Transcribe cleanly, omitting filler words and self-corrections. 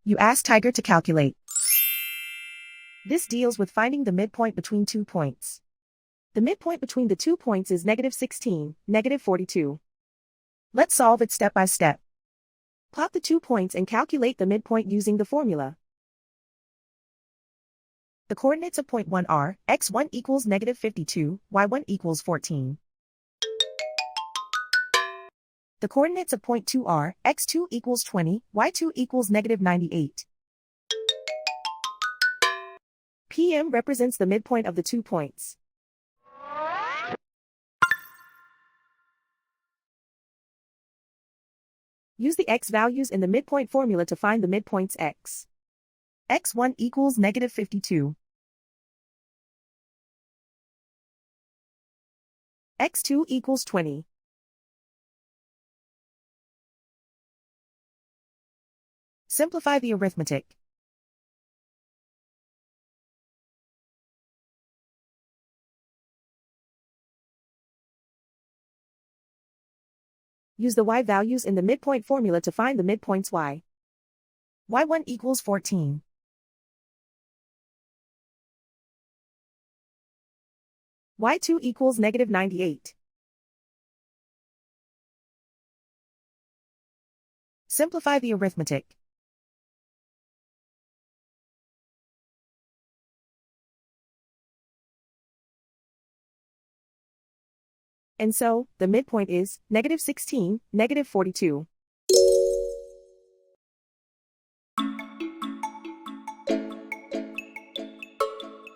You ask Tiger to calculate. This deals with finding the midpoint between 2 points. The midpoint between the 2 points is -16, -42. Let's solve it step by step. Plot the 2 points and calculate the midpoint using the formula. The coordinates of point 1 are, x1 equals -52, y1 equals 14. The coordinates of point 2 are, x2 equals 20, y2 equals -98. PM represents the midpoint of the 2 points. Use the x values in the midpoint formula to find the midpoints x. x1 equals -52. x2 equals 20. Simplify the arithmetic. Use the y values in the midpoint formula to find the midpoints y. y1 equals 14. y2 equals -98. Simplify the arithmetic. And so, the midpoint is -16, -42.